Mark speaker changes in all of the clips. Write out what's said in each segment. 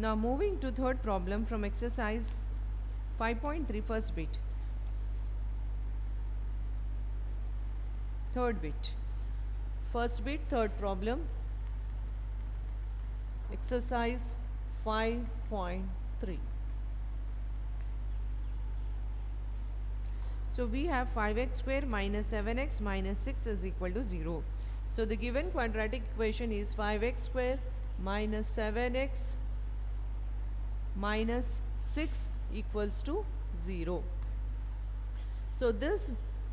Speaker 1: Now moving to third problem from exercise 5.3, first bit. Third bit. First bit, third problem. Exercise 5.3. So we have 5x square minus 7x minus 6 is equal to 0. So the given quadratic equation is 5x square minus 7x minus 6 equals to 0. So this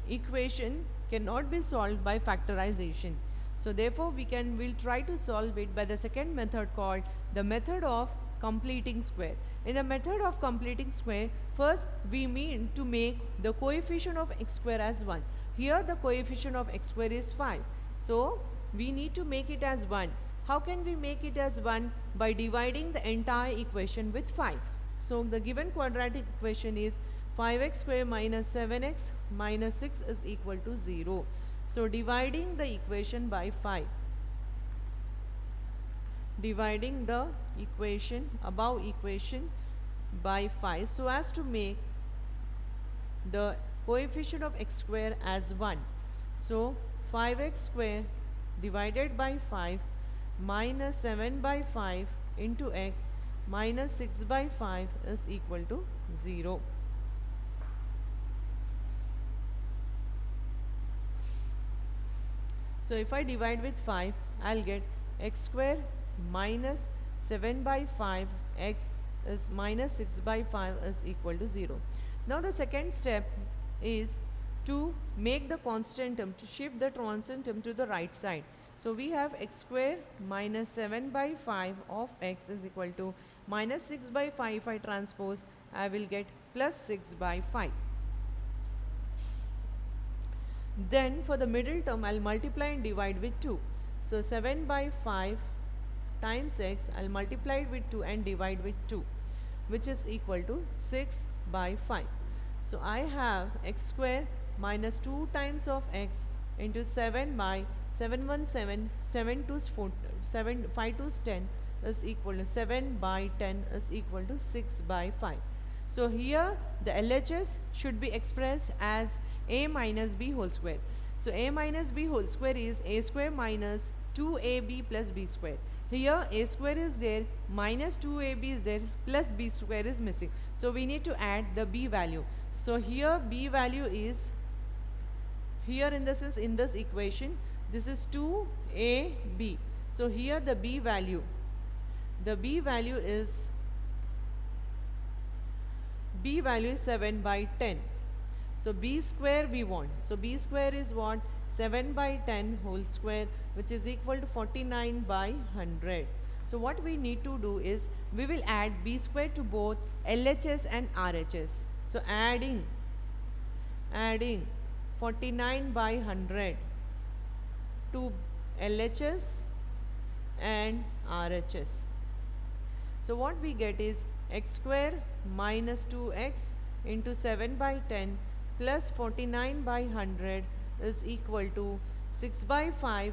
Speaker 1: equation cannot be solved by factorization. So therefore we'll try to solve it by the second method called the method of completing square. In the method of completing square, first we mean to make the coefficient of x square as 1. Here the coefficient of x square is 5. So we need to make it as 1. How can we make it as 1? By dividing the entire equation with 5. So the given quadratic equation is 5x square minus 7x minus 6 is equal to 0. So dividing the equation by 5. Dividing the equation, above equation, by 5 so as to make the coefficient of x square as 1. So 5x square divided by 5 minus 7 by 5 into x minus 6 by 5 is equal to 0. So if I divide with 5, I'll get x square minus 7 by 5 x is minus 6 by 5 is equal to 0. Now the second step is to make the constant term, to shift the constant term to the right side. So we have x square minus 7 by 5 of x is equal to minus 6 by 5. If I transpose, I will get plus 6 by 5. Then for the middle term, I'll multiply and divide with 2. So 7 by 5 times x, I'll multiply it with 2 and divide with 2, which is equal to 6 by 5. So I have x square minus 2 times of x into 7 by 7 1 7, 7 2 4, 7 5 2 10 is equal to 7 by 10 is equal to 6 by 5. So here the LHS should be expressed as a minus b whole square. So a minus b whole square is a square minus 2ab plus b square. Here a square is there, minus 2ab is there, plus b square is missing. So we need to add the b value. So here b value is, here in the sense in this equation, this is 2ab. So here the b value is 7 by 10. So b square we want. So b square is what? 7 by 10 whole square, which is equal to 49 by 100. So what we need to do is we will add b square to both LHS and RHS. So adding 49 by 100 to LHS and RHS. So what we get is x square minus 2x into 7 by 10 plus 49 by 100 is equal to 6 by 5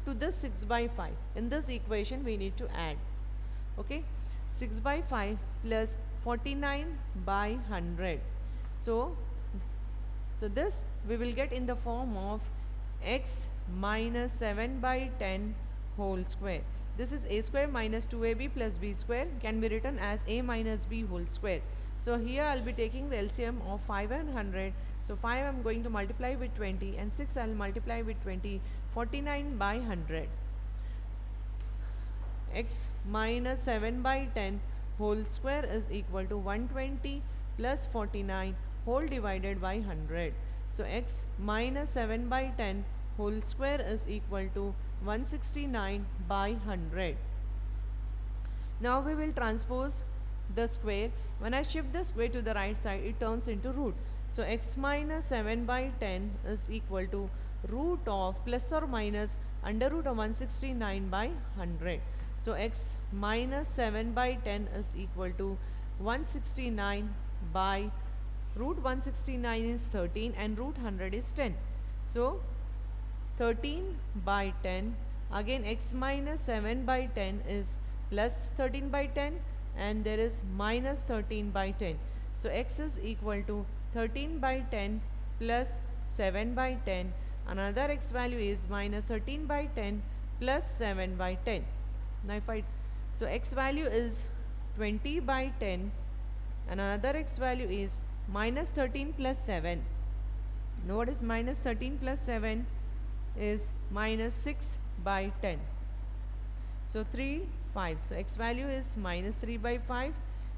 Speaker 1: to this 6 by 5. In this equation we need to add. Okay, 6 by 5 plus 49 by 100. So this we will get in the form of x minus 7 by 10 whole square. This is a square minus 2ab plus b square, can be written as a minus b whole square. So here I'll be taking the LCM of 5 and 100. So 5 I'm going to multiply with 20 and 6 I'll multiply with 20. 49 by 100. X minus 7 by 10 whole square is equal to 120 plus 49 whole divided by 100. So x minus 7 by 10 whole square is equal to 169 by 100. Now we will transpose the square. When I shift the square to the right side, it turns into root. So x minus 7 by 10 is equal to root of plus or minus under root of 169 by 100. So x minus 7 by 10 is equal to 169 by root 169 is 13 and root 100 is 10. So 13 by 10, again x minus 7 by 10 is plus 13 by 10, and there is minus 13 by 10. So x is equal to 13 by 10 plus 7 by 10. Another x value is minus 13 by 10 plus 7 by 10. Now if I, so x value is 20 by 10 and another x value is minus 13 plus 7. Now what is minus 13 plus 7 is minus 6 by 10. So 3, 5. So x value is minus 3 by 5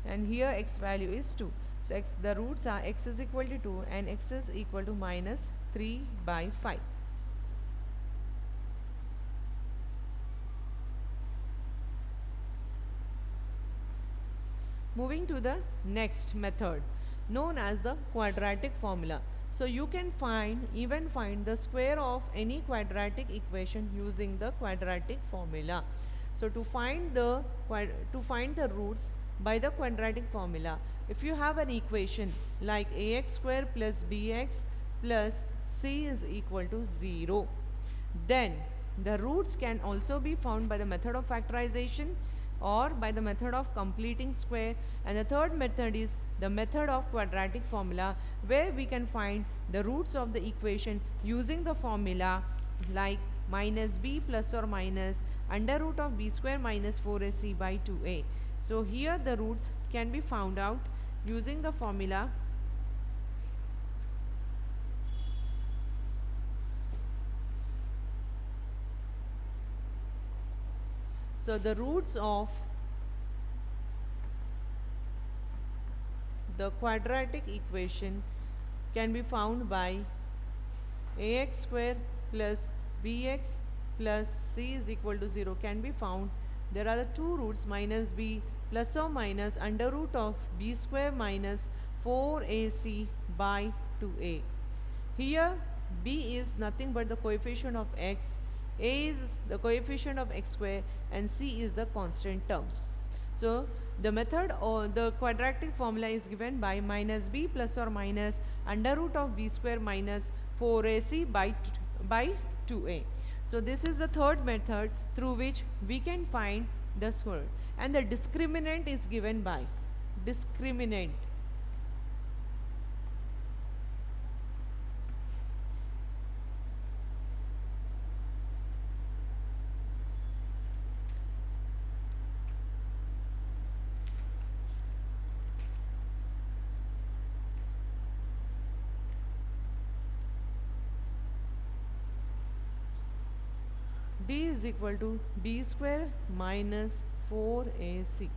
Speaker 1: and here x value is 2. So x, the roots are x is equal to 2 and x is equal to minus 3 by 5. Moving to the next method known as the quadratic formula. So you can even find the square of any quadratic equation using the quadratic formula. So to find the roots by the quadratic formula, if you have an equation like ax square plus bx plus c is equal to 0, then the roots can also be found by the method of factorization or by the method of completing square, and the third method is the method of quadratic formula, where we can find the roots of the equation using the formula like minus b plus or minus under root of b square minus 4ac by 2a. So here the roots can be found out using the formula so the roots of the quadratic equation can be found by ax square plus bx plus c is equal to 0 can be found. There are the two roots minus b plus or minus under root of b square minus 4ac by 2a. Here b is nothing but the coefficient of x, a is the coefficient of x square and c is the constant term. So the method or the quadratic formula is given by minus b plus or minus under root of b square minus 4ac by 2a. So this is the third method through which we can find the square, and the discriminant is given by discriminant. D is equal to b square minus 4ac.